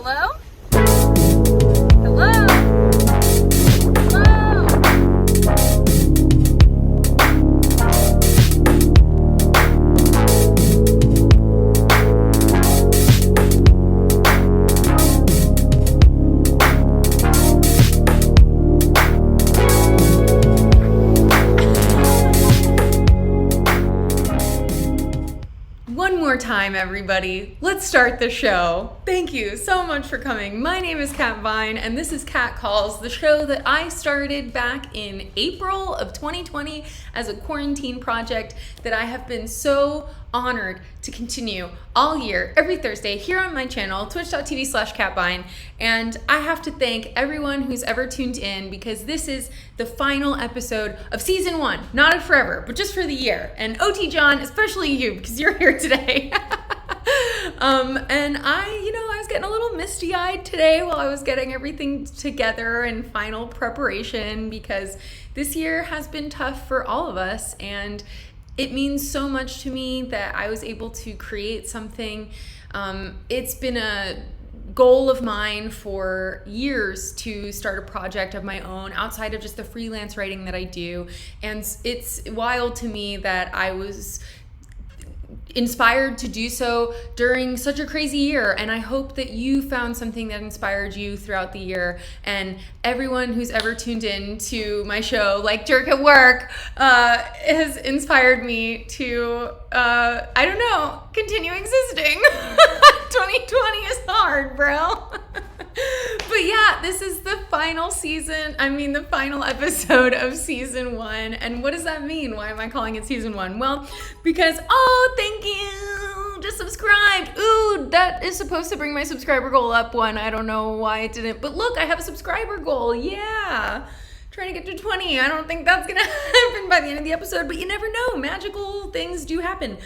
Hello? Hello? Hello? One more time, everybody. Let's start the show. Thank you so much for coming. My name is Kat Vine, and this is Cat Calls, the show that I started back in April of 2020 as a quarantine project that I have been so honored to continue all year, every Thursday here on my channel, twitch.tv/CatVine. And I have to thank everyone who's ever tuned in because this is the final episode of season 1, not of forever, but just for the year. And OT John, especially you, because you're here today. And I was getting a little misty-eyed today while I was getting everything together and final preparation because this year has been tough for all of us, and it means so much to me that I was able to create something. It's been a goal of mine for years to start a project of my own outside of just the freelance writing that I do. And it's wild to me that I was inspired to do so during such a crazy year, and I hope that you found something that inspired you throughout the year. And everyone who's ever tuned in to my show, like Jerk at Work, has inspired me to continue existing. 2020 is hard, bro. But yeah, this is the final the final episode of season 1. And what does that mean? Why am I calling it season 1? Well, because, thank you, just subscribed. Ooh, that is supposed to bring my subscriber goal up one. I don't know why it didn't, but look, I have a subscriber goal. Yeah. Trying to get to 20. I don't think that's gonna happen by the end of the episode, but you never know. Magical things do happen.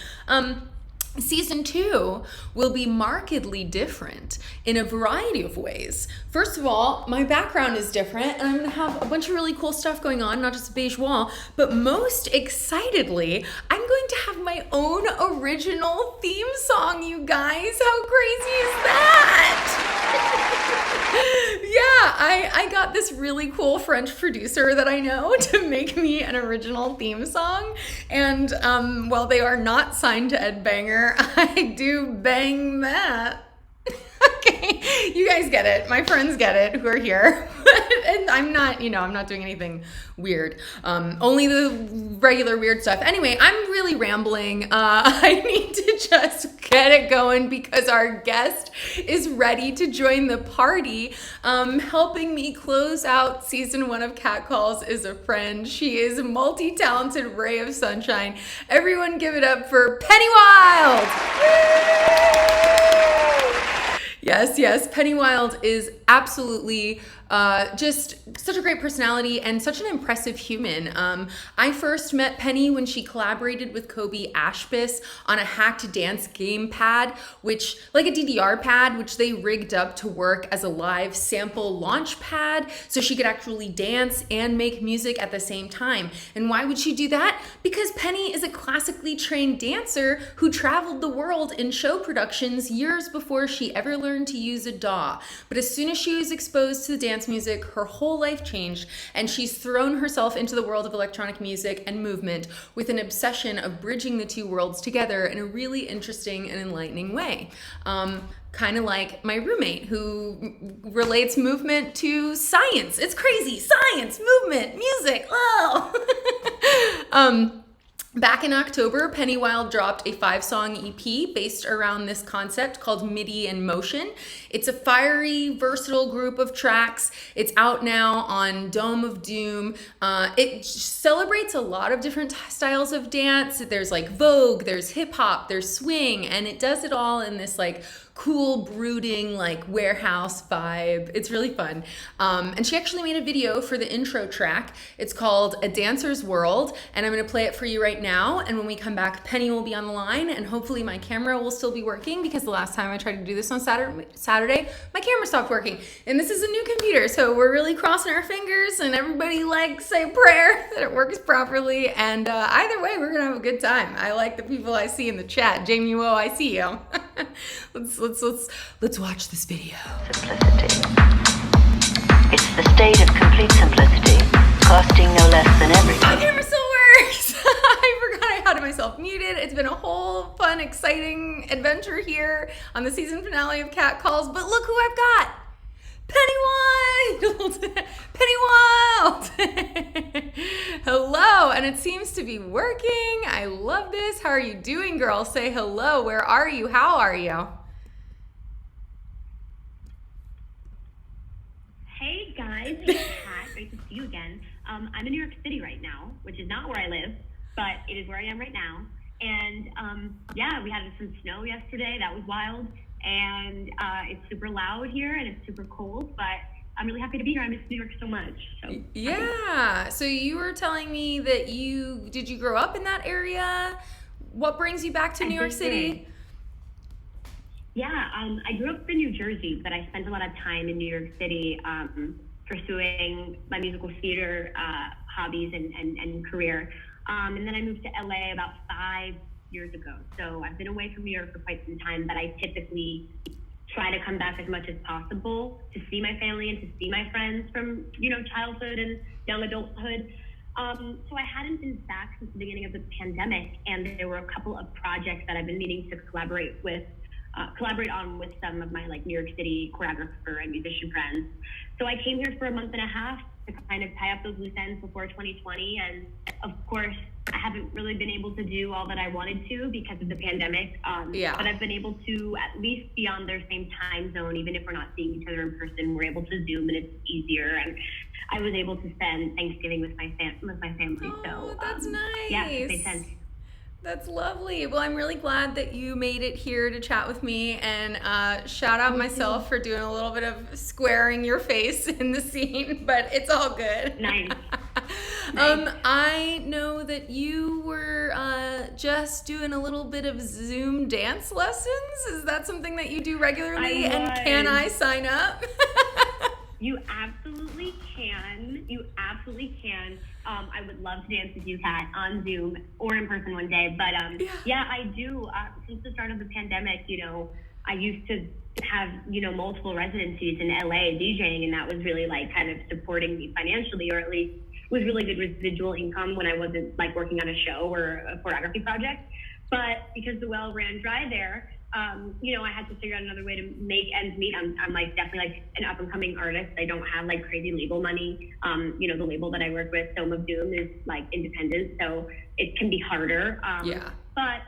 Season 2 will be markedly different in a variety of ways. First of all, my background is different, and I'm going to have a bunch of really cool stuff going on, not just a beige wall, but most excitedly, I'm going to have my own original theme song, you guys. How crazy is that? Yeah, I got this really cool French producer that I know to make me an original theme song, and while they are not signed to Ed Banger, I do bang that. Okay, you guys get it. My friends get it who are here. And I'm not doing anything weird. Only the regular weird stuff. Anyway, I'm really rambling. I need to just get it going because our guest is ready to join the party. Helping me close out season 1 of Cat Calls is a friend. She is a multi-talented ray of sunshine. Everyone give it up for Pennywild! Yes, Pennywild is absolutely just such a great personality and such an impressive human. I first met Penny when she collaborated with Coby Ashpis on a hacked dance game pad, like a DDR pad, which they rigged up to work as a live sample launch pad so she could actually dance and make music at the same time. And why would she do that? Because Penny is a classically trained dancer who traveled the world in show productions years before she ever learned to use a DAW. But as soon as she was exposed to the dance music, her whole life changed, and she's thrown herself into the world of electronic music and movement with an obsession of bridging the two worlds together in a really interesting and enlightening way. Kind of like my roommate who relates movement to science. It's crazy. Science, movement, music. Oh. Back in October, Pennywild dropped a 5-song EP based around this concept called Midi in Motion. It's a fiery, versatile group of tracks. It's out now on Dome of Doom. It celebrates a lot of different styles of dance. There's like vogue, there's hip hop, there's swing, and it does it all in this like cool, brooding, like warehouse vibe. It's really fun. And she actually made a video for the intro track. It's called A Dancer's World, and I'm gonna play it for you right now, and when we come back, Penny will be on the line, and hopefully my camera will still be working, because the last time I tried to do this on Saturday, my camera stopped working. And this is a new computer, so we're really crossing our fingers, and everybody say prayer that it works properly. And either way, we're gonna have a good time. I like the people I see in the chat. Jamie Woe, I see you. Let's watch this video. Simplicity. It's the state of complete simplicity, costing no less than everything. My camera still works. I forgot I had myself muted. It's been a whole fun, exciting adventure here on the season finale of Cat Calls. But look who I've got. Pennywild! Pennywild! Hello, and it seems to be working. I love this. How are you doing, girl? Say hello. Where are you? How are you? Hey guys, it's Kat. Great to see you again. I'm in New York City right now, which is not where I live, but it is where I am right now. And yeah, we had some snow yesterday. That was wild. And it's super loud here and it's super cold, but I'm really happy to be here. I miss New York so much. So yeah. So you were telling me that did you grow up in that area? What brings you back to New York City? Yeah, I grew up in New Jersey, but I spent a lot of time in New York City pursuing my musical theater hobbies and career. And then I moved to LA about 5 years ago. So I've been away from New York for quite some time, but I typically try to come back as much as possible to see my family and to see my friends from, childhood and young adulthood. So I hadn't been back since the beginning of the pandemic, and there were a couple of projects that I've been meaning to collaborate on with some of my New York City choreographer and musician friends. So I came here for a month and a half to kind of tie up those loose ends before 2020. And of course, I haven't really been able to do all that I wanted to because of the pandemic. But I've been able to at least be on their same time zone, even if we're not seeing each other in person. We're able to Zoom and it's easier. And I was able to spend Thanksgiving with my family. Oh, so that's nice. Yeah, it made sense. That's lovely. Well, I'm really glad that you made it here to chat with me, and shout out myself for doing a little bit of squaring your face in the scene, but it's all good. Nice. I know that you were just doing a little bit of Zoom dance lessons. Is that something that you do regularly? And can I sign up? You absolutely can. I would love to dance with you, Kat, on Zoom or in person one day. But yeah, I do. Since the start of the pandemic, I used to have, multiple residencies in LA DJing, and that was really kind of supporting me financially, or at least was really good residual income when I wasn't working on a show or a choreography project. But because the well ran dry there, I had to figure out another way to make ends meet. I'm definitely an up and coming artist. I don't have crazy label money. The label that I work with, Dome of Doom, is independent, so it can be harder. But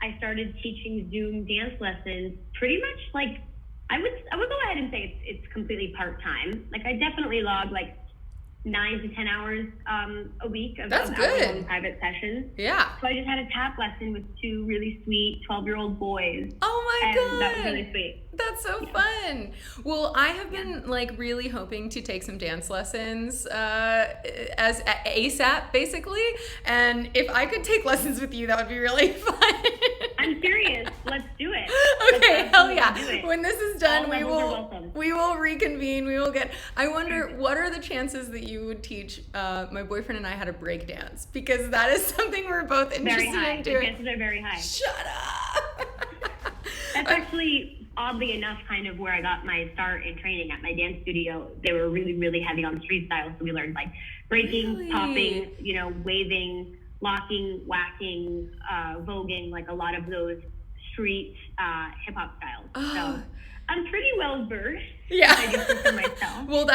I started teaching Zoom dance lessons pretty much I would go ahead and say it's completely part time. I definitely log 9 to 10 hours a week of good private sessions. Yeah. So I just had a tap lesson with 2 really sweet 12-year-old boys. Oh my God. That was really sweet. That's so fun. Well, I have been really hoping to take some dance lessons as ASAP, basically. And if I could take lessons with you, that would be really fun. I'm serious. Let's do it. Okay, hell yeah. When this is done, we will reconvene. I wonder, what are the chances that you would teach my boyfriend and I how to break dance? Because that is something we're both interested in doing. The chances are very high. Shut up. That's actually, oddly enough, kind of where I got my start in training at my dance studio. They were really, really heavy on street style. So we learned breaking, popping, waving, locking, whacking, voguing, a lot of those street hip hop styles. So I'm pretty well versed. Yeah. I do for myself. Well,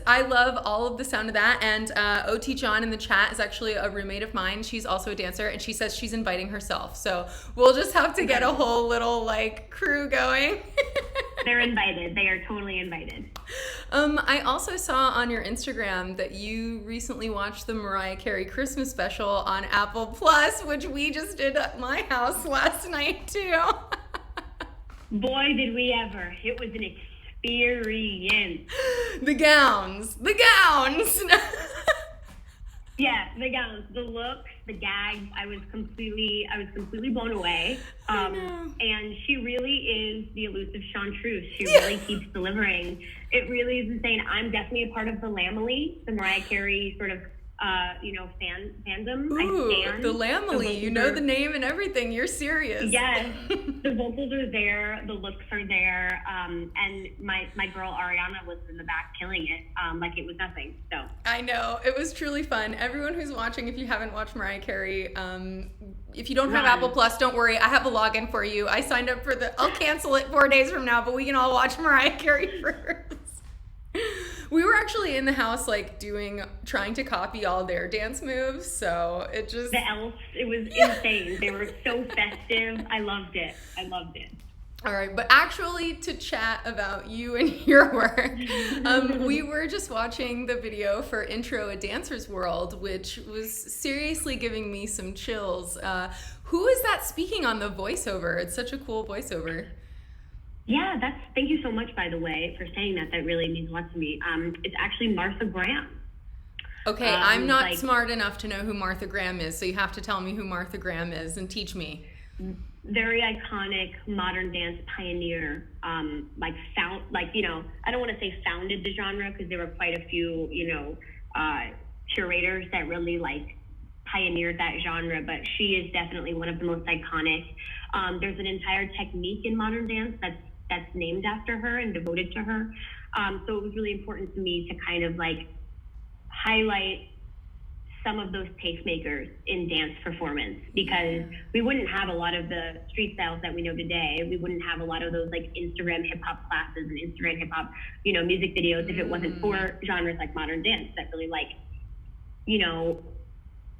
I love all of the sound of that. And OT John in the chat is actually a roommate of mine. She's also a dancer, and she says she's inviting herself. So we'll just have to get a whole little crew going. They're invited. They are totally invited. I also saw on your Instagram that you recently watched the Mariah Carey Christmas special on Apple Plus, which we just did at my house last night too. Boy, did we ever. It was an experience. The gowns. Yeah, the gowns, the looks, the gags. I was completely blown away. And she really is the elusive chartreuse. She really keeps delivering. It really is insane. I'm definitely a part of the Lamely, the Mariah Carey sort of fandom. Ooh, the Lamely. You know the name and everything. You're serious. Yes. The vocals are there. The looks are there. And my girl Ariana was in the back killing it like it was nothing. So I know. It was truly fun. Everyone who's watching, if you haven't watched Mariah Carey, if you don't have Apple Plus, don't worry. I have a login for you. I signed up for I'll cancel it 4 days from now, but we can all watch Mariah Carey first. We were actually in the house, like, trying to copy all their dance moves, so it just... The elves, it was insane. They were so festive. I loved it. All right, but actually to chat about you and your work, we were just watching the video for Intro: A Dancer's World, which was seriously giving me some chills. Who is that speaking on the voiceover? It's such a cool voiceover. Yeah, thank you so much, by the way, for saying that. That really means a lot to me. It's actually Martha Graham. Okay, I'm not smart enough to know who Martha Graham is, so you have to tell me who Martha Graham is and teach me. Very iconic modern dance pioneer. I don't want to say founded the genre because there were quite a few, curators that really pioneered that genre, but she is definitely one of the most iconic. There's an entire technique in modern dance that's named after her and devoted to her. So it was really important to me to kind of highlight some of those tastemakers in dance performance, because we wouldn't have a lot of the street styles that we know today. We wouldn't have a lot of those Instagram hip hop classes and Instagram hip hop, music videos if it wasn't for genres like modern dance that really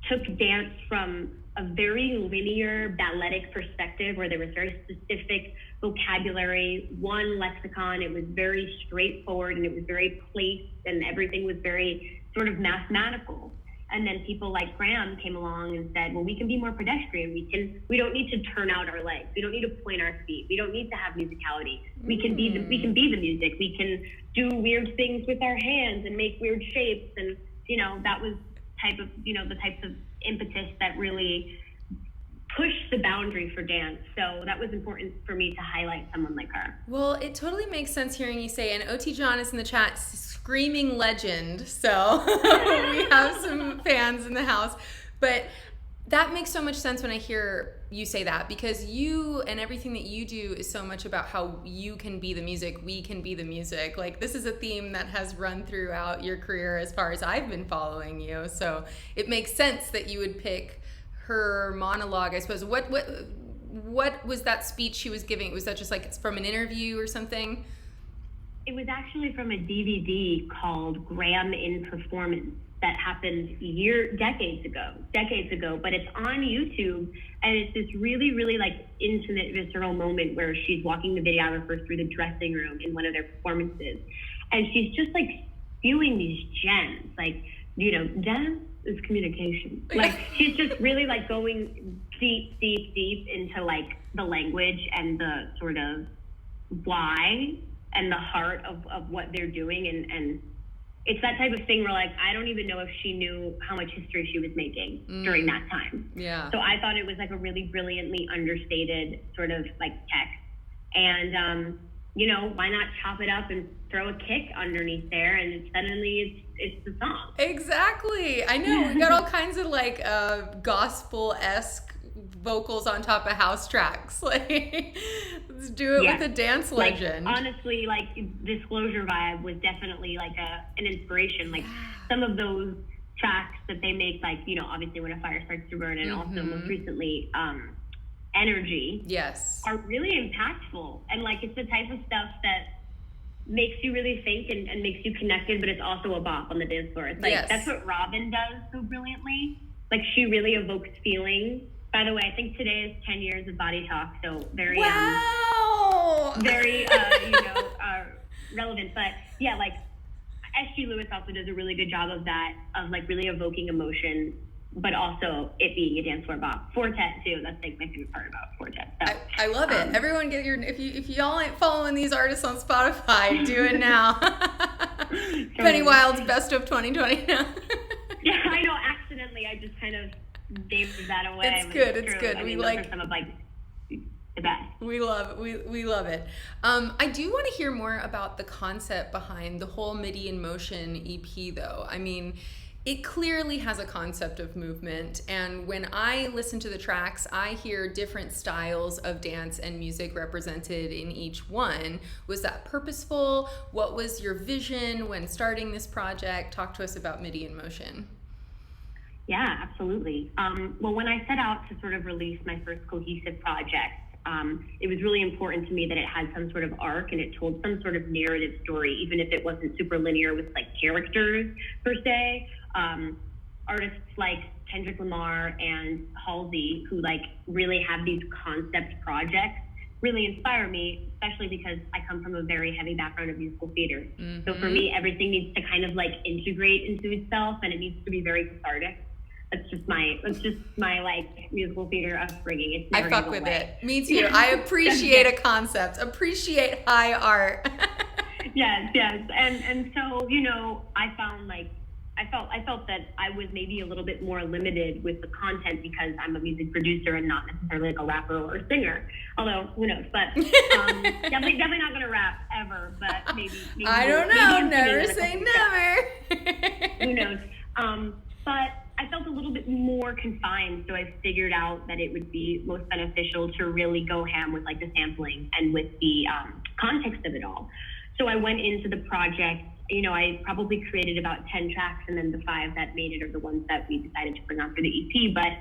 took dance from a very linear balletic perspective where there was very specific vocabulary, one lexicon. It was very straightforward and it was very placed and everything was very sort of mathematical. And then people like Graham came along and said, well, we can be more pedestrian. We don't need to turn out our legs. We don't need to point our feet. We don't need to have musicality. We can be the music. We can do weird things with our hands and make weird shapes. And, that was the types of impetus that really pushed the boundary for dance. So that was important for me to highlight someone like her. Well, it totally makes sense hearing you say, and OT John is in the chat screaming legend. So we have some fans in the house, but that makes so much sense when I hear you say that, because you and everything that you do is so much about how you can be the music, we can be the music. This is a theme that has run throughout your career as far as I've been following you. So it makes sense that you would pick her monologue, I suppose. What was that speech she was giving? Was that just from an interview or something? It was actually from a DVD called Graham in Performance that happened decades ago, but it's on YouTube, and it's this really, really intimate, visceral moment where she's walking the videographers through the dressing room in one of their performances, and she's just spewing these gems, dance is communication. She's just really going deep into the language and the sort of why and the heart of what they're doing, and it's that type of thing where I don't even know if she knew how much history she was making during that time. Yeah. So I thought it was a really brilliantly understated sort of text. And why not chop it up and throw a kick underneath there, and suddenly it's the song. Exactly. I know. We got all kinds of gospel-esque vocals on top of house tracks. Let's do it with a dance legend. Honestly, Disclosure Vibe was definitely an inspiration. Some of those tracks that they make, obviously When a Fire Starts to Burn, and also most recently Energy, yes, are really impactful. And it's the type of stuff that makes you really think and makes you connected, but it's also a bop on the dance floor. It's that's what Robin does so brilliantly. She really evokes feeling. By the way, I think today is 10 years of Body Talk, so very, very, relevant. But yeah, S.G. Lewis also does a really good job of that, of really evoking emotion, but also it being a dance floor bop. Fortet too. That's my favorite part about Fortet. So, I love it. Everyone get if y'all ain't following these artists on Spotify, do it now. Pennywild's Best of 2020 now. Yeah, I know. Accidentally, I just kind of gave that away. It's good. It's true. good. I We mean, like. those are some of like the best. We love it. I do want to hear more about the concept behind the whole Midi in Motion EP, though. I mean, it clearly has a concept of movement, and when I listen to the tracks, I hear different styles of dance and music represented in each one. Was that purposeful? What was your vision when starting this project? Talk to us about Midi in Motion. Yeah, absolutely. Well, when I set out to sort of release my first cohesive project, it was really important to me that it had some sort of arc and it told some sort of narrative story, even if it wasn't super linear with like characters per se. Artists like Kendrick Lamar and Halsey, who like really have these concept projects, really inspire me, especially because I come from a very heavy background of musical theater. Mm-hmm. So for me, everything needs to kind of like integrate into itself, and it needs to be very cathartic. That's just my like musical theater upbringing. It's never I fuck with it. Me too. I appreciate a concept. Appreciate high art. Yes. And so, you know, I felt that I was maybe a little bit more limited with the content because I'm a music producer and not necessarily like a rapper or a singer. Although, who knows? But definitely not gonna rap ever. But maybe I don't know. Never say never. Who knows? But I felt a little bit more confined, so I figured out that it would be most beneficial to really go ham with like the sampling and with the context of it all. So I went into the project, you know, I probably created about 10 tracks, and then the 5 that made it are the ones that we decided to bring out for the EP. But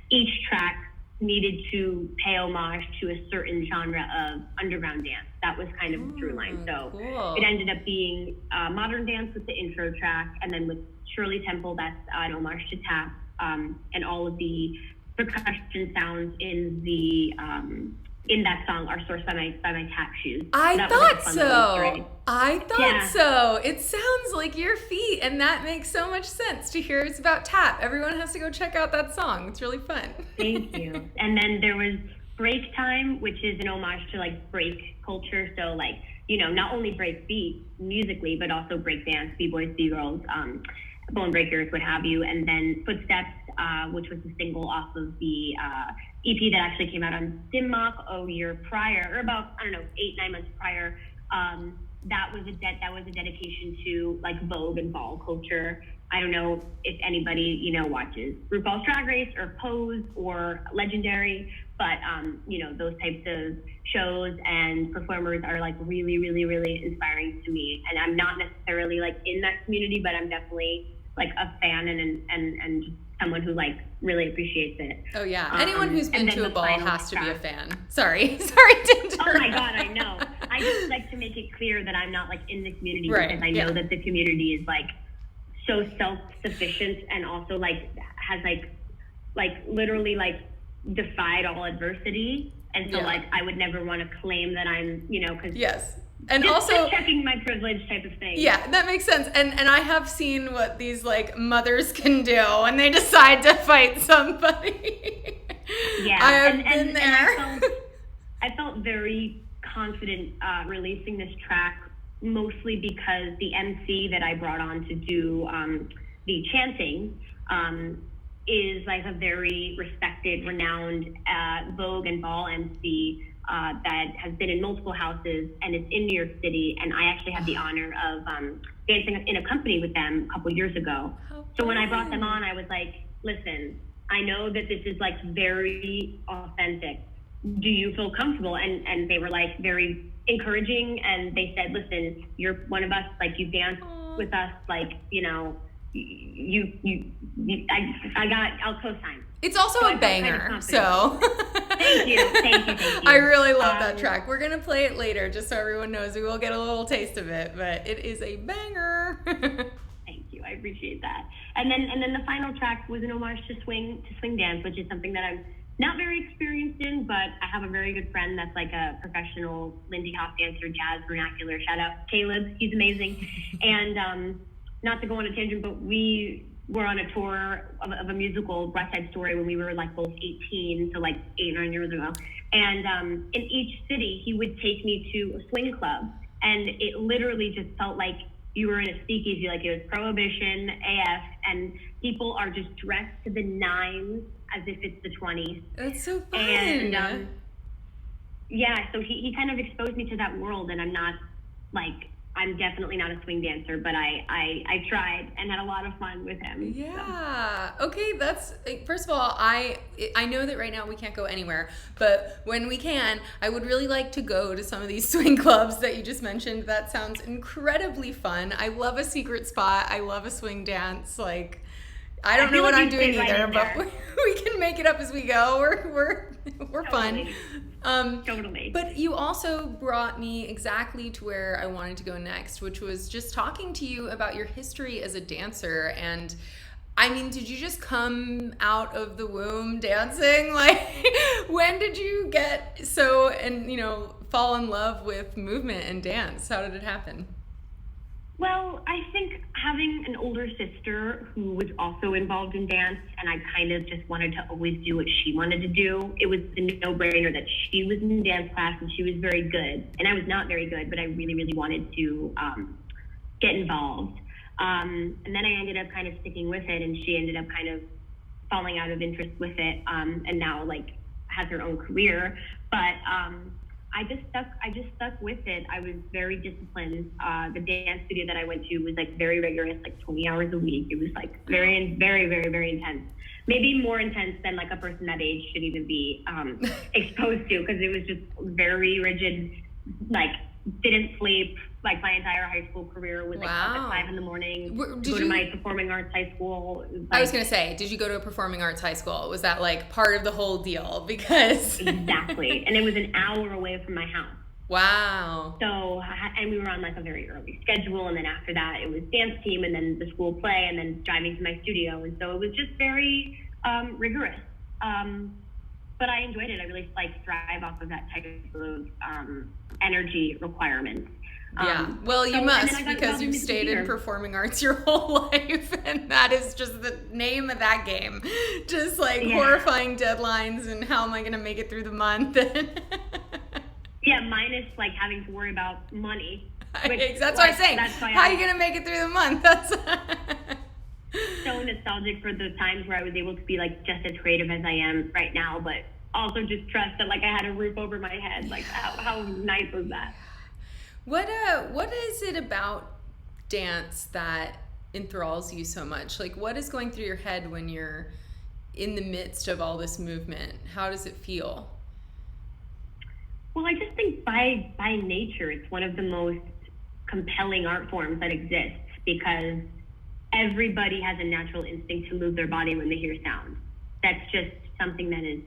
each track needed to pay homage to a certain genre of underground dance. That was kind of the through line. So cool. It ended up being modern dance with the intro track, and then with Shirley Temple, that's an homage to tap, and all of the percussion sounds in that song are sourced by my tap shoes. I thought Yeah. so. It sounds like your feet, and that makes so much sense to hear it's about tap. Everyone has to go check out that song. It's really fun. Thank you. And then there was Break Time, which is an homage to like break culture. So like, you know, not only break beat musically, but also break dance, b-boys, b-girls, bone breakers, what have you. And then Footsteps, which was the single off of the EP that actually came out on Dimmock a year prior, or about, 8-9 months prior. That was a dedication to like Vogue and ball culture. I don't know if anybody, you know, watches RuPaul's Drag Race or Pose or Legendary, but you know, those types of shows and performers are like really, really, really inspiring to me. And I'm not necessarily like in that community, but I'm definitely like a fan and someone who like really appreciates it. Oh yeah, anyone who's been to a ball has to be a fan. Sorry to interrupt. Oh my God, I know. I just like to make it clear that I'm not like in the community, right, because I know that the community is like so self-sufficient and also like has like literally like defied all adversity. And so like I would never want to claim that I'm, you know, because yes. And just also checking my privilege type of thing. Yeah, that makes sense. And I have seen what these like mothers can do when they decide to fight somebody. Yeah, I have been there. And I felt very confident releasing this track, mostly because the MC that I brought on to do the chanting is like a very respected, renowned Vogue and ball MC that has been in multiple houses, and it's in New York City. And I actually had the honor of dancing in a company with them a couple years ago. So when I brought them on, I was like, listen, I know that this is like very authentic. Do you feel comfortable? And they were like very encouraging, and they said, listen, you're one of us, like you danced with us, like, you know, I'll co-sign. It's also a banger, so. Thank you. I really love that track. We're gonna play it later, just so everyone knows. We will get a little taste of it, but it is a banger. Thank you. I appreciate that. And then the final track was an homage to swing dance, which is something that I'm not very experienced in, but I have a very good friend that's like a professional Lindy Hop dancer, jazz vernacular. Shout out Caleb, he's amazing. And not to go on a tangent, but we were on a tour of a musical, West Side Story, when we were like both 18, so like 8 or 9 years ago. And in each city, he would take me to a swing club, and it literally just felt like you were in a speakeasy, like it was Prohibition AF, and people are just dressed to the nines. as if it's the 20s. That's so fun. And yeah, so he kind of exposed me to that world, and I'm definitely not a swing dancer, but I tried and had a lot of fun with him. Yeah. So. Okay, that's, first of all, I know that right now we can't go anywhere, but when we can, I would really like to go to some of these swing clubs that you just mentioned. That sounds incredibly fun. I love a secret spot. I love a swing dance. Like, I don't know what I'm doing either, but we can make it up as we go. We're totally. fun. Totally. But you also brought me exactly to where I wanted to go next, which was just talking to you about your history as a dancer. And I mean, did you just come out of the womb dancing? Like, when did you get fall in love with movement and dance? How did it happen? Well, I think having an older sister who was also involved in dance, and I kind of just wanted to always do what she wanted to do, it was a no-brainer that she was in dance class and she was very good. And I was not very good, but I really, really wanted to get involved. And then I ended up kind of sticking with it, and she ended up kind of falling out of interest with it, and now has her own career. But I just stuck with it. I was very disciplined. The dance studio that I went to was very rigorous, 20 hours a week. It was very, very, very, very intense. Maybe more intense than a person that age should even be exposed to, because it was just very rigid. Didn't sleep. My entire high school career was up at 5 in the morning. Did go to my performing arts high school. I was gonna say, did you go to a performing arts high school? Was that part of the whole deal? Because exactly, and it was an hour away from my house. Wow. So, and we were on a very early schedule, and then after that it was dance team, and then the school play, and then driving to my studio, and so it was just very rigorous. But I enjoyed it. I really thrive off of that type of energy requirement. Yeah, well, you must, because you've stayed in performing arts your whole life, and that is just the name of that game. Just horrifying deadlines, and how am I going to make it through the month? Yeah, minus having to worry about money. That's what I'm saying. How are you going to make it through the month? That's so nostalgic for those times where I was able to be just as creative as I am right now, but also just trust that I had a roof over my head. How nice was that? What is it about dance that enthralls you so much? What is going through your head when you're in the midst of all this movement? How does it feel? Well, I just think by nature, it's one of the most compelling art forms that exists, because everybody has a natural instinct to move their body when they hear sound. That's just something that is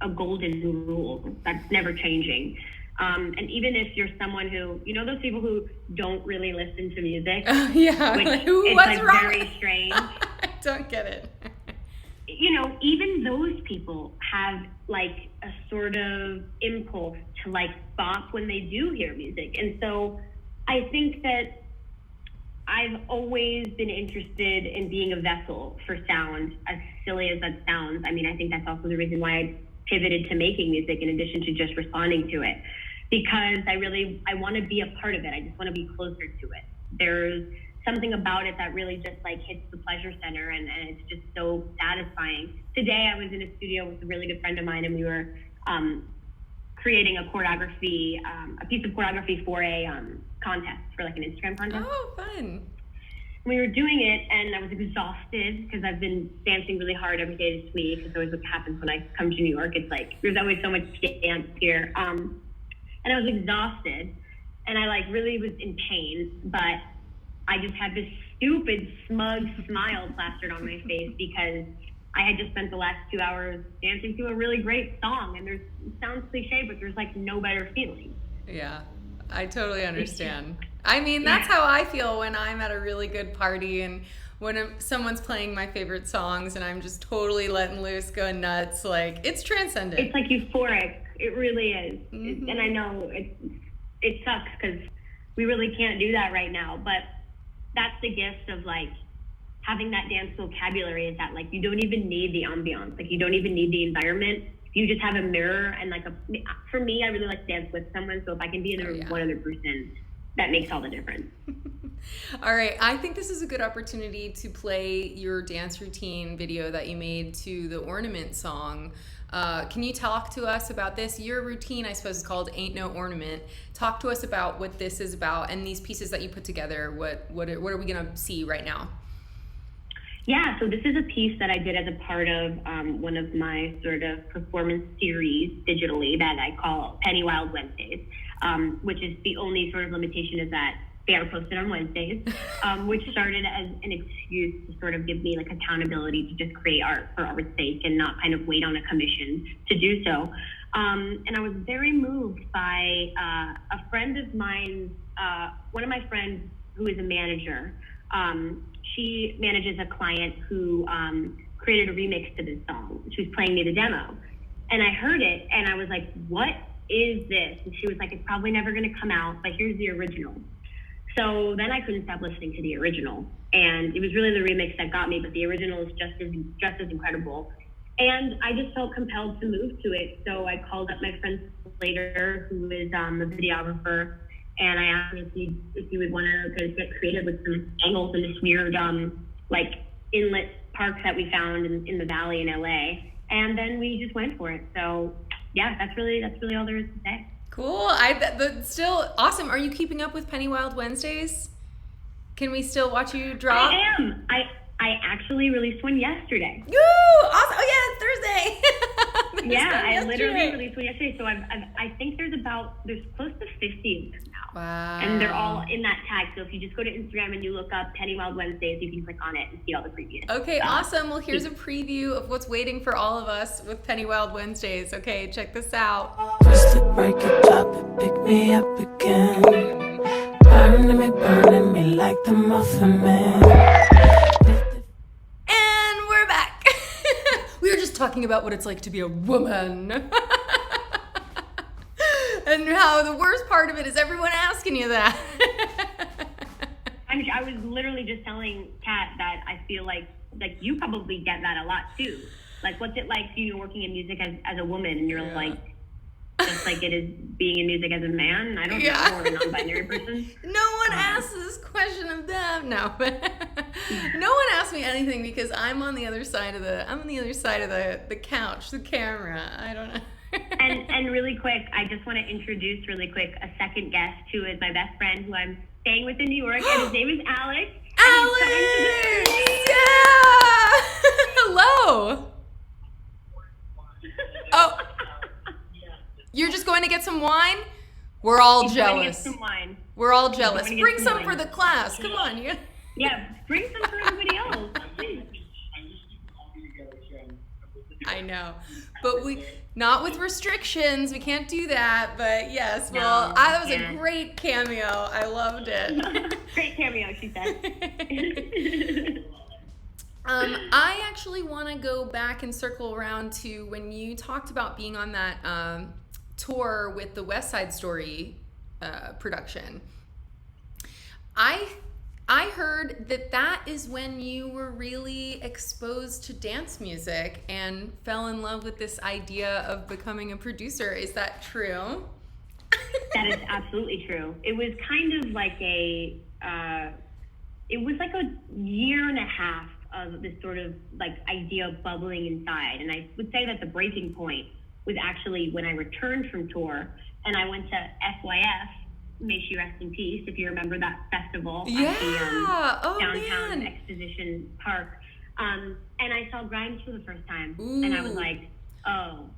a golden rule that's never changing. And even if you're someone who, those people who don't really listen to music, yeah, which what's wrong? Very strange. I don't get it. Even those people have a sort of impulse to bop when they do hear music. And so I think that I've always been interested in being a vessel for sound, as silly as that sounds. I mean, I think that's also the reason why I pivoted to making music in addition to just responding to it, because I want to be a part of it. I just want to be closer to it. There's something about it that really just hits the pleasure center, and it's just so satisfying. Today I was in a studio with a really good friend of mine, and we were creating a choreography, a piece of choreography for a contest, for an Instagram contest. Oh, fun. We were doing it, and I was exhausted because I've been dancing really hard every day this week. It's always what happens when I come to New York. It's there's always so much dance here. And I was exhausted, and I really was in pain, but I just had this stupid, smug smile plastered on my face because I had just spent the last 2 hours dancing to a really great song, and it sounds cliche, but there's no better feeling. Yeah, I totally understand. I mean, that's how I feel when I'm at a really good party, and when someone's playing my favorite songs and I'm just totally letting loose, going nuts. It's transcendent. It's euphoric. It really is. Mm-hmm. And I know it sucks because we really can't do that right now, but that's the gift of having that dance vocabulary, is that you don't even need the ambiance. You don't even need the environment. You just have a mirror and for me, I really like to dance with someone. So if I can be in there with one other person, that makes all the difference. All right, I think this is a good opportunity to play your dance routine video that you made to the Ornament song. Can you talk to us about this? Your routine, I suppose, is called Aint No Ornament. Talk to us about what this is about and these pieces that you put together. What are we going to see right now? Yeah, so this is a piece that I did as a part of one of my sort of performance series digitally that I call Pennywild Wednesdays, which is the only sort of limitation is that they are posted on Wednesdays, which started as an excuse to sort of give me like accountability to just create art for art's sake and not kind of wait on a commission to do so. And I was very moved by a friend of mine, one of my friends who is a manager. She manages a client who created a remix to this song. She was playing me the demo. And I heard it and I was like, what is this? And she was like, it's probably never going to come out, but here's the original. So then I couldn't stop listening to the original. And it was really the remix that got me, but the original is just as incredible. And I just felt compelled to move to it. So I called up my friend later, who is a videographer, and I asked him if he would want to get creative with some angles in this weird like inlet park that we found in the valley in LA. And then we just went for it. So yeah, that's really all there is to say. Cool. That's still awesome. Are you keeping up with Pennywild Wednesdays? Can we still watch you drop? I am. I actually released one yesterday. Woo! Awesome. Oh yeah, it's Thursday. Yeah, I literally released one yesterday. So I think there's close to 50 of them now. Wow. And they're all in that tag. So if you just go to Instagram and you look up Pennywild Wednesdays, you can click on it and see all the previous. Okay, awesome. Well, here's a preview of what's waiting for all of us with Pennywild Wednesdays. Okay, check this out. Just to break it up and pick me up again. Burning me like the Muffin Man. And we're back. We were just talking about what it's like to be a woman. And how the worst part of it is everyone asking you that. I was literally just telling Kat that I feel like you probably get that a lot too. Like, what's it like, working in music as a woman, and you're like, just like it is being in music as a man? I don't know, or a non-binary person. No one asks this question of them. No, no one asks me anything because I'm on the other side of the couch, the camera. I don't know. And really quick, I just want to introduce really quick a second guest who is my best friend who I'm staying with in New York, and his name is Alex. Alex! Yeah! Hello! Oh, you're just going to get some wine? We're all jealous. Some wine. We're all jealous. Bring some for the class. Come on. Yeah, bring some for everybody else. I know, but not with restrictions. We can't do that. But yes, well, that was a great cameo. I loved it. Great cameo, she said. I actually want to go back and circle around to when you talked about being on that tour with the West Side Story production. I heard that is when you were really exposed to dance music and fell in love with this idea of becoming a producer. Is that true? That is absolutely true. It was kind of like a year and a half of this sort of like idea bubbling inside. And I would say that the breaking point was actually when I returned from tour and I went to SYF, may she rest in peace, if you remember that festival at the downtown Exposition Park. And I saw Grimes for the first time. Ooh. And I was like, oh,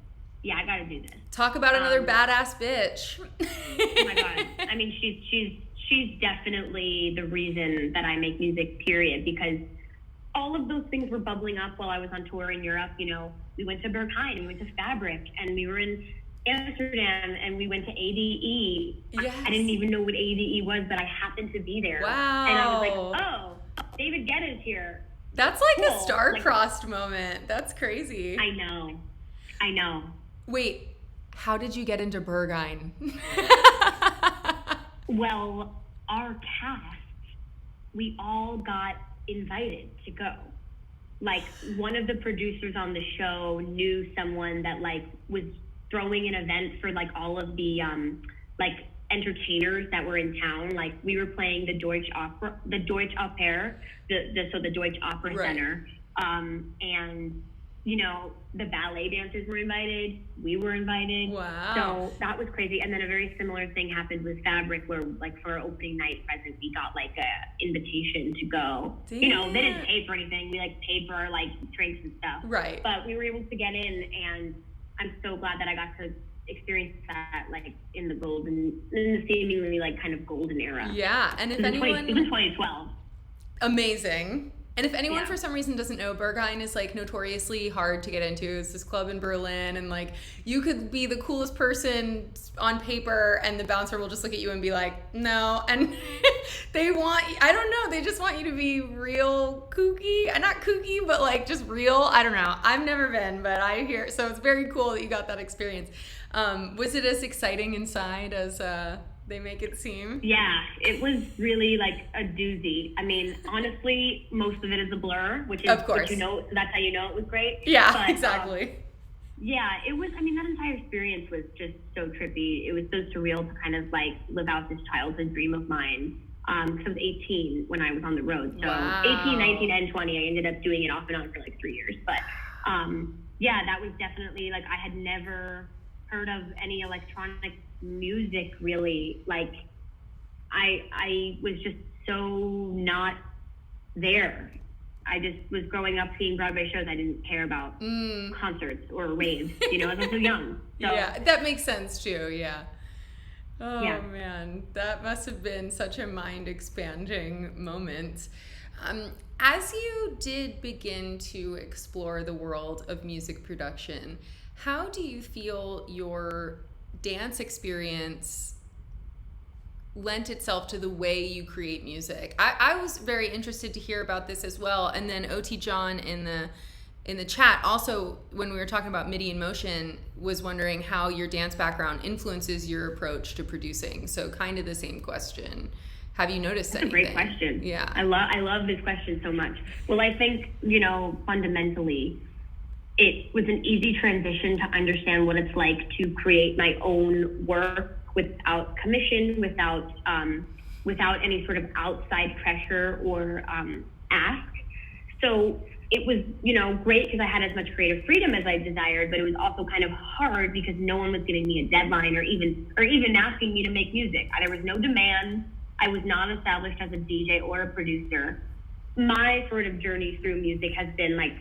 yeah, I gotta do this. Talk about another badass bitch. Oh my God. I mean, she's definitely the reason that I make music, period, because all of those things were bubbling up while I was on tour in Europe. We went to Berghain and we went to Fabric and we were in Amsterdam and we went to ADE. Yes. I didn't even know what ADE was, but I happened to be there. Wow. And I was like, oh, David Guetta's here. That's like cool. A star-crossed moment. That's crazy. I know. Wait, how did you get into Berghain? Well, our cast, we all got invited to go. Like, one of the producers on the show knew someone that like was throwing an event for like all of the entertainers that were in town. Like we were playing the Deutsche Oper, the Deutsche Opera Right. Center, and you know, the ballet dancers were invited. We were invited. Wow. So that was crazy. And then a very similar thing happened with Fabric, where like for our opening night present, we got like a invitation to go. Damn. You know, they didn't pay for anything. We like paid for our like drinks and stuff. Right. But we were able to get in, and I'm so glad that I got to experience that like in the seemingly like kind of golden era. Yeah. And if It was in anyone... 2012. Amazing. And if anyone Yeah. for some reason doesn't know, Berghain is like notoriously hard to get into. It's this club in Berlin, and like you could be the coolest person on paper and the bouncer will just look at you and be like, no. And they want, I don't know, they just want you to be real kooky. Not kooky, but like just real. I don't know. I've never been, but I hear, so it's very cool that you got that experience. Was it as exciting inside as they make it seem? Yeah, it was really like a doozy. I mean, honestly, most of it is a blur, which is, Of course. which, you know, that's how you know it was great. Yeah, But, exactly. yeah, it was, I mean, that entire experience was just so trippy. It was so surreal to kind of like live out this childhood dream of mine. Because I was 18 when I was on the road. So Wow. 18, 19, and 20, I ended up doing it off and on for like 3 years. But yeah, that was definitely like, I had never heard of any electronic music really. Like I was just so not there. I just was growing up seeing Broadway shows. I didn't care about concerts or raves, you know, I was so young. So Yeah, that makes sense too, yeah. Oh Yeah. man, that must have been such a mind expanding moment. As you did begin to explore the world of music production, how do you feel your dance experience lent itself to the way you create music? I was very interested to hear about this as well. And then OT John in the chat also, when we were talking about Midi in motion, was wondering how your dance background influences your approach to producing. So kind of the same question. Have you noticed That's anything? a great question. Yeah. I love this question so much. Well, I think, you know, fundamentally, it was an easy transition to understand what it's like to create my own work without commission, without any sort of outside pressure or ask. So it was, you know, great because I had as much creative freedom as I desired, but it was also kind of hard because no one was giving me a deadline or even asking me to make music. There was no demand. I was not established as a DJ or a producer. My sort of journey through music has been like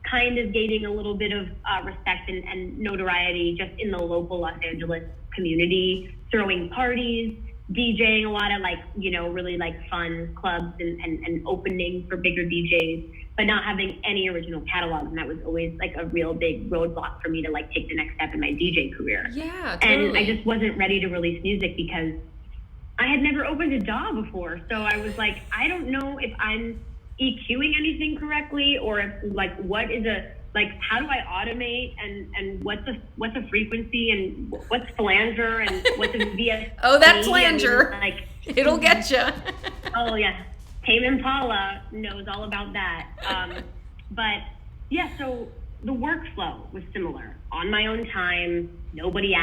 kind of gaining a little bit of respect and notoriety just in the local Los Angeles community, throwing parties, DJing a lot of like, you know, really like fun clubs and opening for bigger DJs, but not having any original catalog. And that was always like a real big roadblock for me to like take the next step in my DJ career. Yeah, totally. And I just wasn't ready to release music because I had never opened a DAW before. So I was like, I don't know if I'm EQing anything correctly, or if like what is a like how do I automate and what's a frequency and what's flanger and what's a VS. Oh, that flanger. Like It'll get you. Oh yeah, Tame Impala knows all about that. But yeah, so the workflow was similar. On my own time, nobody's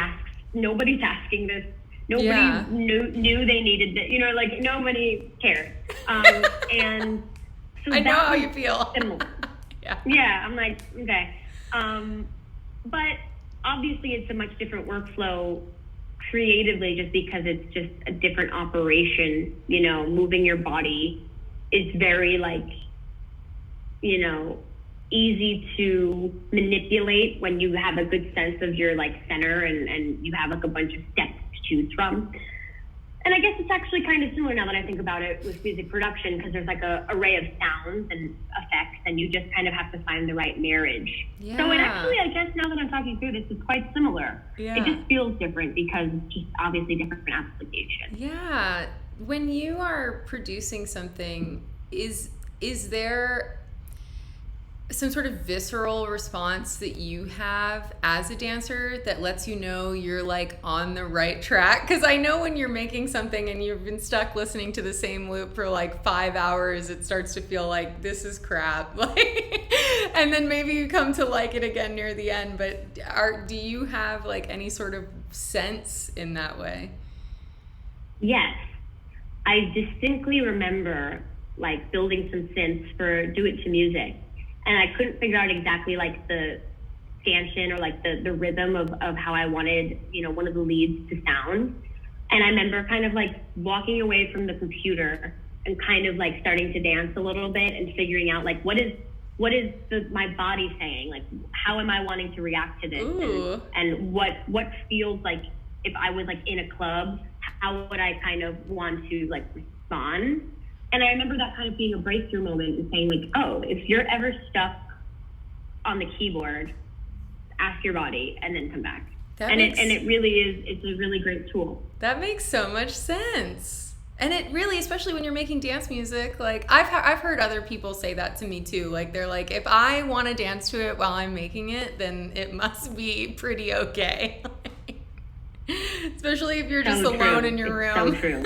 asking this. Nobody knew they needed it. You know, like nobody cared. And so I know how you feel. Similar. Yeah, I'm like, okay. But obviously it's a much different workflow creatively just because it's just a different operation. You know, moving your body is very like, you know, easy to manipulate when you have a good sense of your like center and you have like a bunch of steps to choose from. And I guess it's actually kind of similar now that I think about it with music production, because there's like a array of sounds and effects, and you just kind of have to find the right marriage. Yeah. So it actually, I guess now that I'm talking through this, it's quite similar. Yeah. It just feels different because it's just obviously different application. Yeah. When you are producing something, is there some sort of visceral response that you have as a dancer that lets you know you're like on the right track? Because I know when you're making something and you've been stuck listening to the same loop for like 5 hours, it starts to feel like this is crap. Like, and then maybe you come to like it again near the end. But do you have like any sort of sense in that way? Yes. I distinctly remember like building some synths for Do It to Music, and I couldn't figure out exactly like the stanchion or like the rhythm of how I wanted, you know, one of the leads to sound. And I remember kind of like walking away from the computer and kind of like starting to dance a little bit and figuring out like what is my body saying? Like, how am I wanting to react to this? And what feels like, if I was like in a club, how would I kind of want to like respond? And I remember that kind of being a breakthrough moment and saying like, oh, if you're ever stuck on the keyboard, ask your body and then come back. It really is, it's a really great tool. That makes so much sense. And it really, especially when you're making dance music, like I've heard other people say that to me too. Like they're like, if I want to dance to it while I'm making it, then it must be pretty okay. Especially if you're just alone in your room. So true.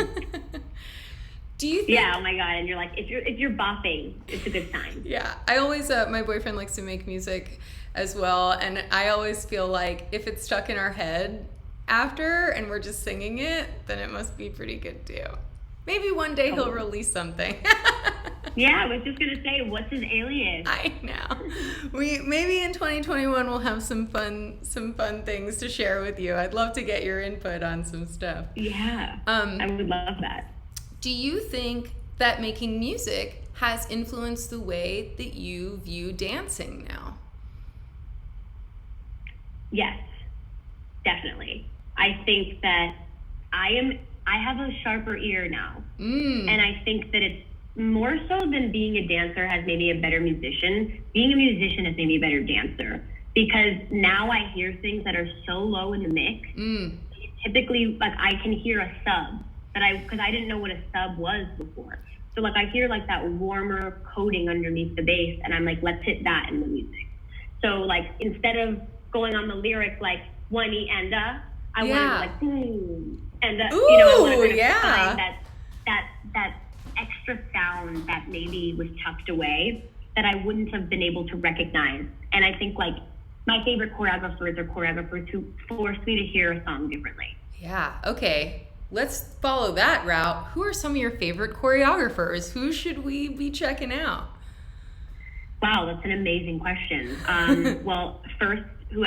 Do you think, yeah, oh my God. And you're like, if you're bopping, it's a good sign. Yeah. I always, my boyfriend likes to make music as well. And I always feel like if it's stuck in our head after and we're just singing it, then it must be pretty good too. Maybe one day he'll release something. Yeah, I was just gonna say, what's his alias? I know. Maybe in 2021 we'll have some fun things to share with you. I'd love to get your input on some stuff. Yeah, I would love that. Do you think that making music has influenced the way that you view dancing now? Yes, definitely. I think that I have a sharper ear now. And I think that it's more so than being a dancer has made me a better musician. Being a musician has made me a better dancer, because now I hear things that are so low in the mix. Typically, like I can hear a sub because I didn't know what a sub was before. So like I hear like that warmer coating underneath the bass, and I'm like, let's hit that in the music. So like instead of going on the lyric like one e and I wanted to like boom and you know, I wanted to find that extra sound that maybe was tucked away that I wouldn't have been able to recognize. And I think like my favorite choreographers are choreographers who force me to hear a song differently. Yeah. Okay. Let's follow that route. Who are some of your favorite choreographers? Who should we be checking out? Wow, that's an amazing question. Well, first, who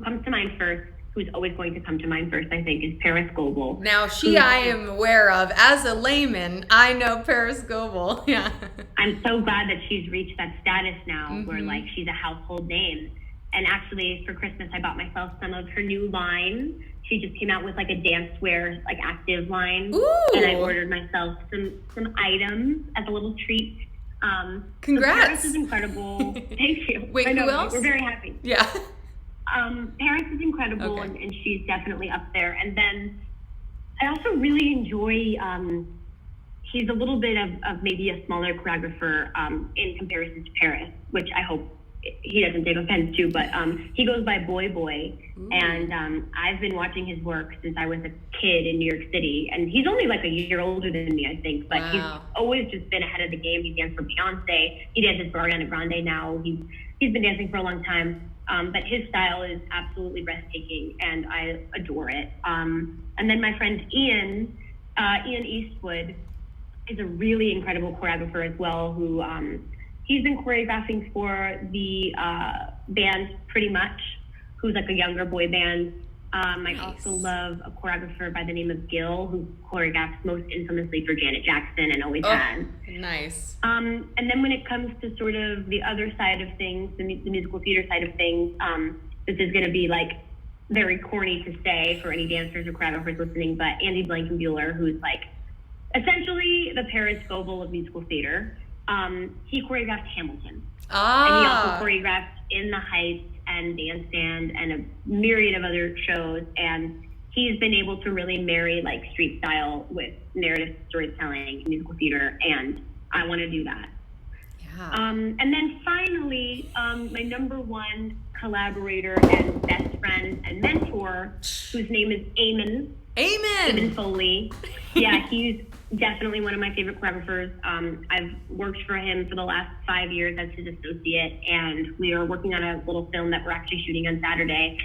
comes to mind first, who's always going to come to mind first, I think, is Paris Goebel. Now, I am aware of. As a layman, I know Paris Goebel. Yeah. I'm so glad that she's reached that status now where, like, she's a household name. And actually, for Christmas, I bought myself some of her new line. She just came out with, like, a dancewear, like, active line. Ooh. And I ordered myself some items as a little treat. Congrats. So Paris is incredible. Thank you. Wait, who else? We're very happy. Yeah. Paris is incredible, Okay. and she's definitely up there. And then I also really enjoy, he's a little bit of maybe a smaller choreographer in comparison to Paris, which I hope he doesn't take offense to, but he goes by Boy Boy. Ooh. And I've been watching his work since I was a kid in New York City. And he's only like a year older than me, I think, but he's always just been ahead of the game. He danced for Beyonce. He dances for Ariana Grande now. He's been dancing for a long time. But his style is absolutely breathtaking, and I adore it. And then my friend Ian Eastwood is a really incredible choreographer as well, who he's been choreographing for the band Pretty Much, who's like a younger boy band. I also love a choreographer by the name of Gil, who choreographs most infamously for Janet Jackson and always has. Nice. And then when it comes to sort of the other side of things, the musical theater side of things, this is going to be like very corny to say for any dancers or choreographers listening, but Andy Blankenbuehler, who's like essentially the Paris Goebel of musical theater, he choreographed Hamilton. And he also choreographed In the Heights and Dance Stand and a myriad of other shows, and he's been able to really marry like street style with narrative storytelling, musical theater, and I want to do that. Yeah. And then finally, my number one collaborator and best friend and mentor, whose name is Eamon Foley. Yeah, he's definitely one of my favorite choreographers. I've worked for him for the last 5 years as his associate, and we are working on a little film that we're actually shooting on Saturday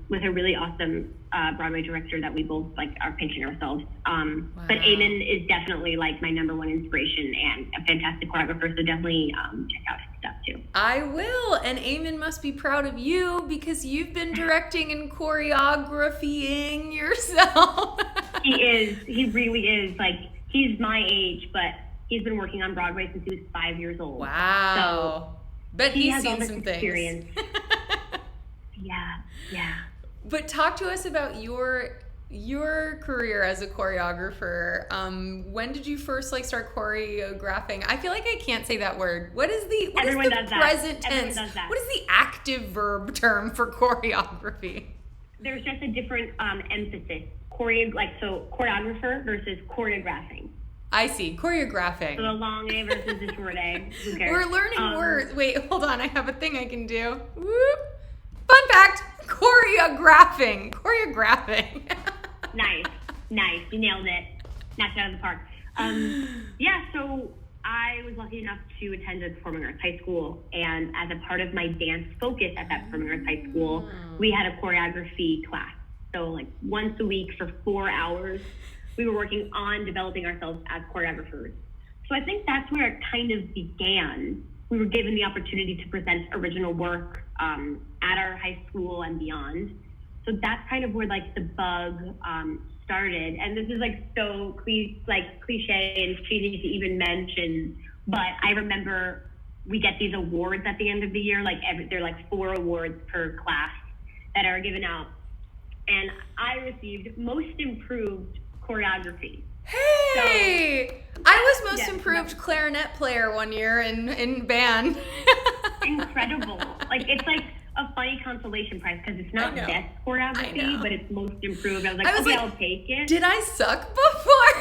with a really awesome Broadway director that we both like are pinching ourselves. Wow. But Eamon is definitely like my number one inspiration and a fantastic choreographer, so definitely check out his stuff too. I will, and Eamon must be proud of you because you've been directing and choreographing yourself. He really is. Like, he's my age, but he's been working on Broadway since he was 5 years old. Wow. So but he he's has all seen this some experience. things. Yeah. But talk to us about your career as a choreographer. When did you first like start choreographing? I feel like I can't say that word. What is the present tense? What is the active verb term for choreography? There's just a different emphasis. Choreographer versus choreographing. I see. Choreographing. So the long A versus the short A. Who cares? We're learning words. Wait, hold on. I have a thing I can do. Whoop. Fun fact. Choreographing. Nice. You nailed it. Knocked it out of the park. So I was lucky enough to attend a performing arts high school, and as a part of my dance focus at that performing arts high school, we had a choreography class. So like once a week for 4 hours, we were working on developing ourselves as choreographers. So I think that's where it kind of began. We were given the opportunity to present original work at our high school and beyond. So that's kind of where like the bug started. And this is like so cliche and cheesy to even mention, but I remember we get these awards at the end of the year. Like there are like 4 awards per class that are given out. And I received most improved choreography. Hey! So, I was most improved clarinet player one year in band. Incredible. Like, it's like a funny consolation prize because it's not best choreography, but it's most improved. I was like, I'll take it. Did I suck before?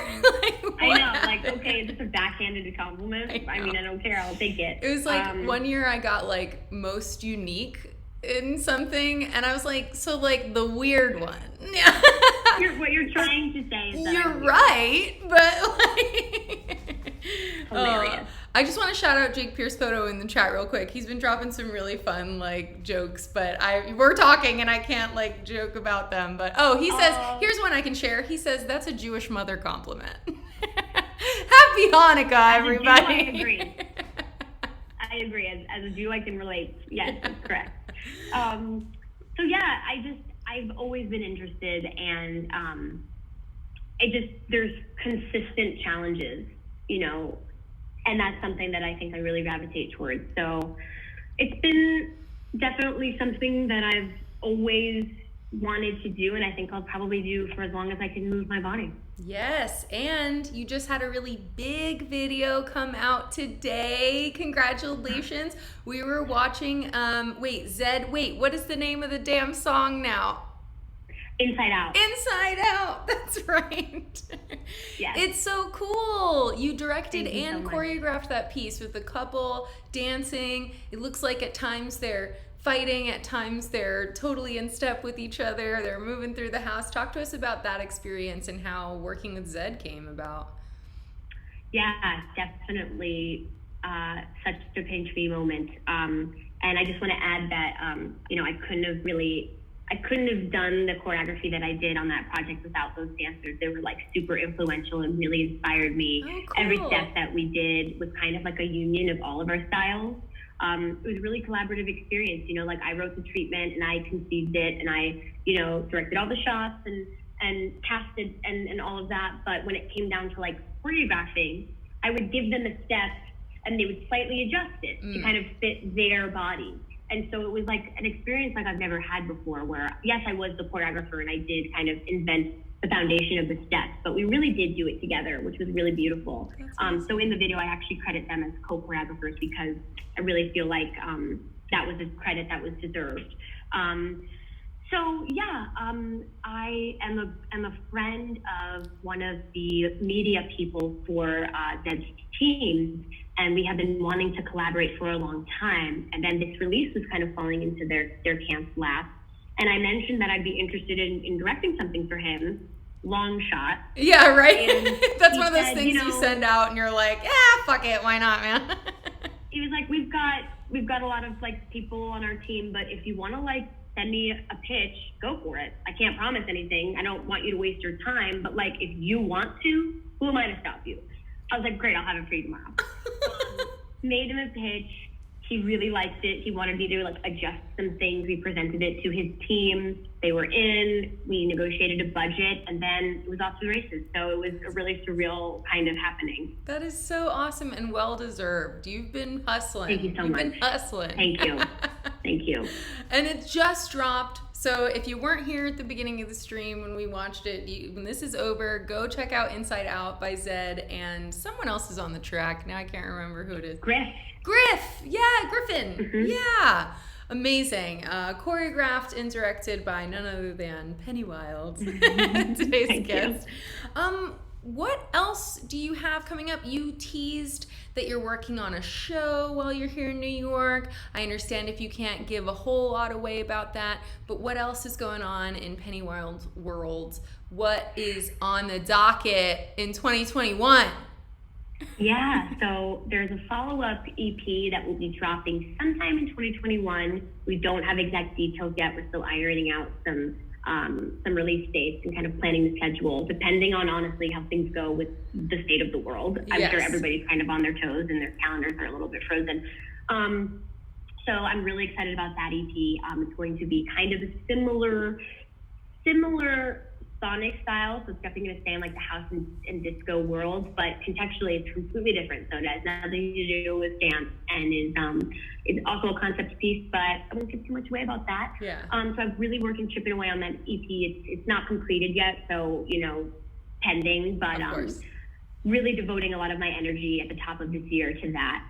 I know, like, okay, this is a backhanded compliment. I mean, I don't care. I'll take it. It was like one year I got like most unique in something, and I was like, so like the weird one. What you're trying to say is that you're right, but like hilarious. I just want to shout out Jake Pierce Photo in the chat real quick. He's been dropping some really fun like jokes, but we're talking and I can't like joke about them. But he says, here's one I can share. He says that's a Jewish mother compliment. Happy Hanukkah, everybody. I agree. As a Jew, I can relate. Yes, that's correct. So yeah, I've always been interested, and there's consistent challenges, and that's something that I think I really gravitate towards. So it's been definitely something that I've always wanted to do, and I think I'll probably do for as long as I can move my body. Yes, and you just had a really big video come out today. Congratulations. We were watching, Zedd, what is the name of the damn song now? Inside Out. Inside Out, that's right. Yes. It's so cool. You directed Thank you and so much. choreographed that piece with the couple dancing. It looks like at times they're fighting, at times they're totally in step with each other, they're moving through the house. Talk to us about that experience and how working with Zedd came about. Yeah, definitely such a pinch me moment. And I just want to add that, I couldn't have done the choreography that I did on that project without those dancers. They were like super influential and really inspired me. Oh, cool. Every step that we did was kind of like a union of all of our styles. It was a really collaborative experience. I wrote the treatment and I conceived it, and I, directed all the shots and casted and all of that. But when it came down to like choreographing, I would give them a step and they would slightly adjust it to kind of fit their body. And so it was like an experience like I've never had before, where yes, I was the choreographer and I did kind of invent the foundation of the steps, but we really did do it together, which was really beautiful. Awesome. So in the video, I actually credit them as co-choreographers because I really feel like that was a credit that was deserved. I am a friend of one of the media people for Zedd's team, and we have been wanting to collaborate for a long time. And then this release was kind of falling into their camp's lap. And I mentioned that I'd be interested in directing something for him. long shot. Yeah, right. And That's he one of those said, things you send out and you're like, yeah, fuck it, why not, man? He was like, we've got a lot of like people on our team, but if you want to like send me a pitch, go for it. I can't promise anything. I don't want you to waste your time, but like if you want to, who am I to stop you? I was like, great, I'll have it for you tomorrow. Made him a pitch. He really liked it. He wanted me to like adjust some things. We presented it to his team. They were in. We negotiated a budget, and then it was off to the races. So it was a really surreal kind of happening. That is so awesome and well deserved. You've been hustling. Thank you so much. You've been hustling. Thank you. Thank you. And it just dropped. So if you weren't here at the beginning of the stream when we watched it, when this is over, go check out Inside Out by Zedd, and someone else is on the track. Now I can't remember who it is. Griff! Yeah, Griffin! Mm-hmm. Yeah! Amazing. Choreographed and directed by none other than Pennywild, today's guest. What else do you have coming up? You teased that you're working on a show while you're here in New York. I understand if you can't give a whole lot away about that, but what else is going on in Pennywild world? What is on the docket in 2021? Yeah, so there's a follow-up EP that will be dropping sometime in 2021. We don't have exact details yet. We're still ironing out some release dates and kind of planning the schedule, depending on honestly how things go with the state of the world. I'm sure everybody's kind of on their toes and their calendars are a little bit frozen. So I'm really excited about that EP. It's going to be kind of a similar sonic style, so it's definitely going to stay in like the house and disco world, but contextually it's completely different. So it has nothing to do with dance, and is also a concept piece, but I won't give too much away about that. Yeah. So I'm really working, chipping away on that EP. It's not completed yet, so pending, but really devoting a lot of my energy at the top of this year to that.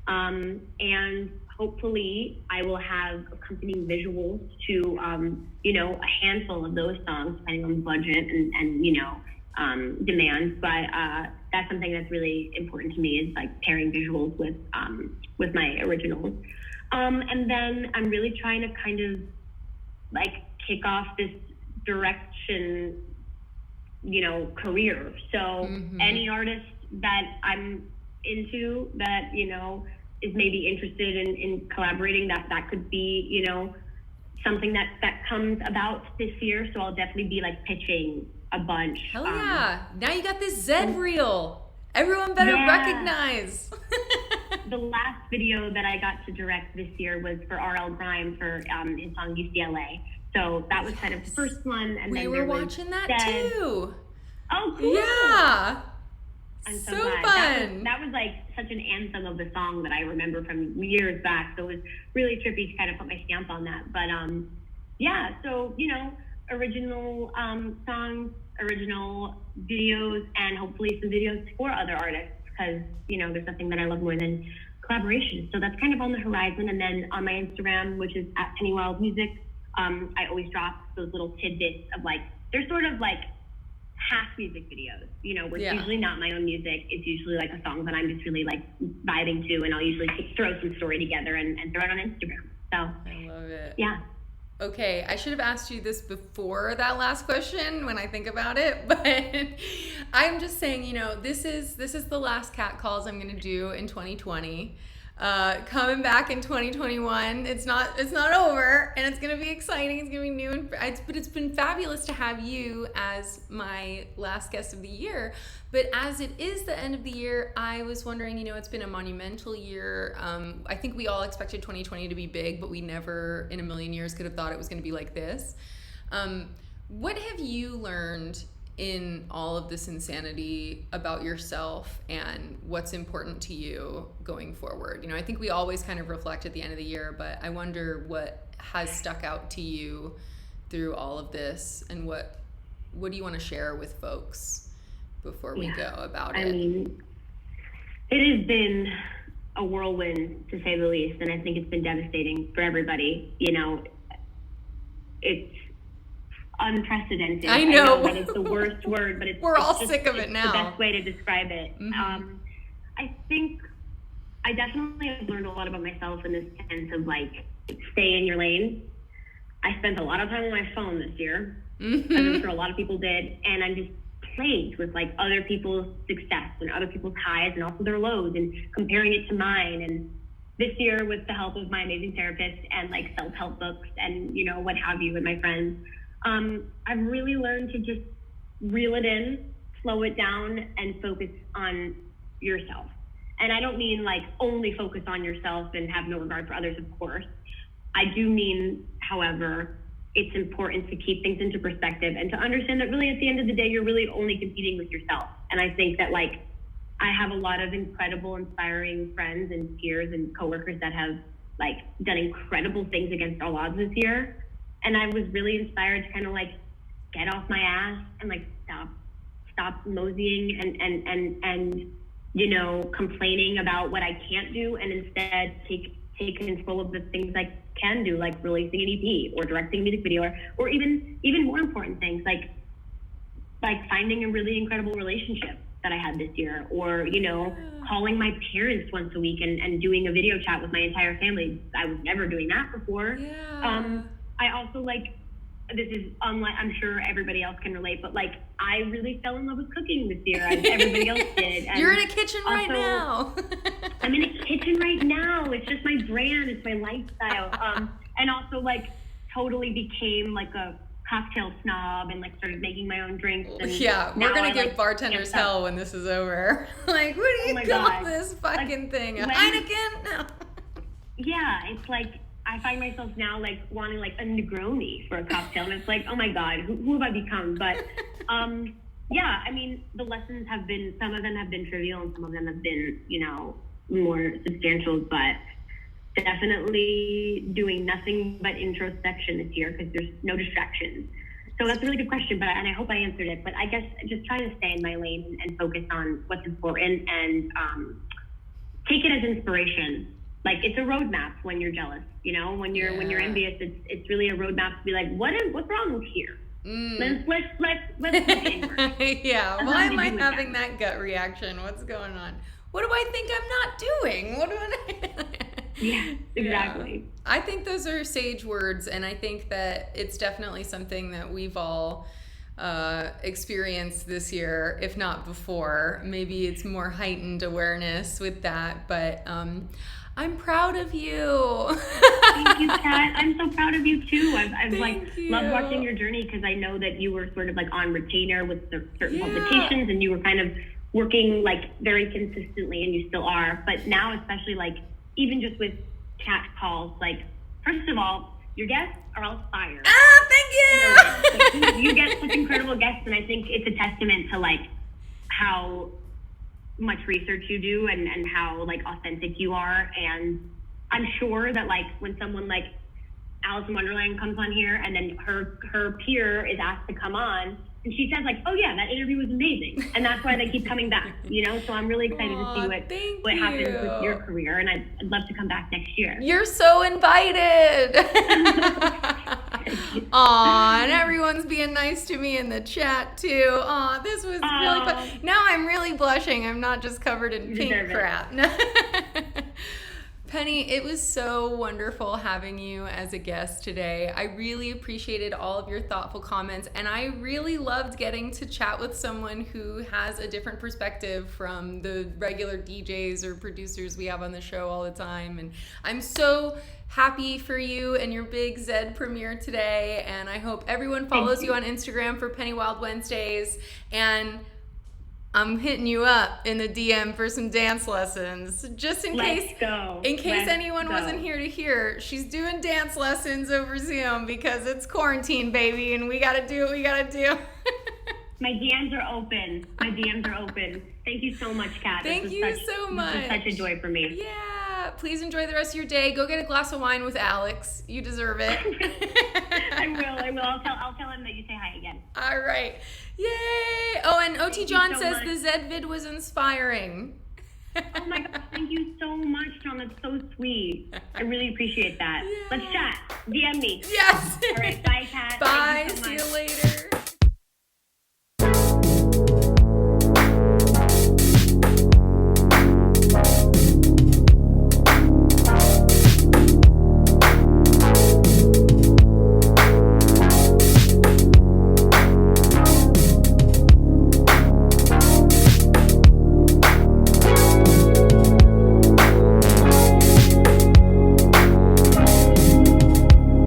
And hopefully I will have accompanying visuals to, a handful of those songs, depending on the budget and demand. But that's something that's really important to me, is like pairing visuals with my originals. And then I'm really trying to kind of like kick off this direction, career. So any artist that I'm into that, is maybe interested in collaborating, that could be, something that comes about this year. So I'll definitely be like pitching a bunch. Hell yeah. Now you got this Zedd reel. Everyone better recognize. The last video that I got to direct this year was for R.L. Grime for his song UCLA. So that was kind of the first one. And we were watching that too. Oh, cool. Yeah. I'm so glad. Fun. That was like such an anthem of the song that I remember from years back. So it was really trippy to kind of put my stamp on that. But so original songs, original videos, and hopefully some videos for other artists, because there's nothing that I love more than collaboration. So that's kind of on the horizon. And then on my Instagram, which is at Pennywild Music, I always drop those little tidbits of like, they're sort of like half music videos, where it's usually not my own music. It's usually like a song that I'm just really like vibing to, and I'll usually throw some story together and throw it on Instagram. So I love it. Yeah. Okay, I should have asked you this before that last question when I think about it, but I'm just saying, this is the last Cat Calls I'm going to do in 2020. Coming back in 2021, it's not over, and it's gonna be exciting. It's gonna be new, but it's been fabulous to have you as my last guest of the year. But as it is the end of the year, I was wondering, it's been a monumental year. I think we all expected 2020 to be big, but we never in a million years could have thought it was gonna be like this. What have you learned in all of this insanity about yourself and what's important to you going forward? I think we always kind of reflect at the end of the year, but I wonder what has stuck out to you through all of this, and what do you want to share with folks before we go about it? I mean, it has been a whirlwind, to say the least, and I think it's been devastating for everybody. It's unprecedented. I know that it's the worst word, but we're all just, sick of it now. The best way to describe it. I think I definitely have learned a lot about myself in this sense of like, stay in your lane. I spent a lot of time on my phone this year. as I'm sure a lot of people did, and I'm just plagued with like other people's success and other people's highs and also their lows and comparing it to mine. And this year, with the help of my amazing therapist and like self-help books and, you know, what have you, and my friends, I've really learned to just reel it in, slow it down, and focus on yourself. And I don't mean like only focus on yourself and have no regard for others, of course. I do mean, however, it's important to keep things into perspective and to understand that really at the end of the day, you're really only competing with yourself. And I think that like, I have a lot of incredible, inspiring friends and peers and coworkers that have like done incredible things against all odds this year. And I was really inspired to kind of like get off my ass and like stop moseying and you know, complaining about what I can't do, and instead take control of the things I can do, like releasing an EP or directing a music video, or even more important things like finding a really incredible relationship that I had this year, or, you know, calling my parents once a week and doing a video chat with my entire family. I was never doing that before. Yeah. I also like, this is unlike, I'm sure everybody else can relate, but like I really fell in love with cooking this year, as everybody else did. And you're in a kitchen right also, now. I'm in a kitchen right now. It's just my brand. It's my lifestyle. And also like totally became like a cocktail snob and like started making my own drinks. And yeah, we're gonna give like, bartenders hell when this is over. Like, what do you call this fucking thing? A Heineken? No. Yeah, it's like I find myself now like wanting like a Negroni for a cocktail, and it's like, oh my god, who have I become? But yeah, I mean, the lessons have been, some of them have been trivial and some of them have been, you know, more substantial, but definitely doing nothing but introspection this year because there's no distractions. So that's a really good question, and I hope I answered it. But I guess just trying to stay in my lane and focus on what's important, and take it as inspiration. Like, it's a roadmap when you're jealous, you know, when you're envious, it's really a roadmap to be like, what's wrong with here? Let's look inward. Yeah, why am I having that gut reaction? What's going on? What do I think I'm not doing? What do I... Yeah, exactly. Yeah. I think those are sage words, and I think that it's definitely something that we've all experienced this year, if not before. Maybe it's more heightened awareness with that, but I'm proud of you. Thank you, Kat. I'm so proud of you too. I've loved watching your journey, because I know that you were sort of like on retainer with certain publications, and you were kind of working like very consistently, and you still are. But now, especially like even just with Cat calls, like, first of all, your guests are all fire. Ah, thank you. Like, you get such incredible guests, and I think it's a testament to like how much research you do and how like authentic you are. And I'm sure that like when someone like Alice in Wonderland comes on here, and then her peer is asked to come on, and she says like, oh yeah, that interview was amazing, and that's why they keep coming back, you know. So I'm really excited to see what happens with your career, and I'd love to come back next year. You're so invited. Aw, and everyone's being nice to me in the chat too. Aw, this was really fun. Now I'm really blushing. I'm not just covered in pink crap. Penny, it was so wonderful having you as a guest today. I really appreciated all of your thoughtful comments, and I really loved getting to chat with someone who has a different perspective from the regular DJs or producers we have on the show all the time. And I'm so happy for you and your big Zedd premiere today, and I hope everyone follows you on Instagram for Pennywild Wednesdays, and I'm hitting you up in the DM for some dance lessons, just in case anyone wasn't here to hear. She's doing dance lessons over Zoom because it's quarantine, baby, and we gotta do what we gotta do. My DMs are open. Thank you so much, Kat. Thank you so much. This was such a joy for me. Yeah. Please enjoy the rest of your day. Go get a glass of wine with Alex. You deserve it. I will. I'll tell him that you say hi again. All right. Yay. Oh, and OT John says the Zedd vid was inspiring. Oh my gosh, thank you so much, John. That's so sweet. I really appreciate that. Yeah. Let's chat. DM me. Yes. All right, bye, Kat. Bye. So see you later.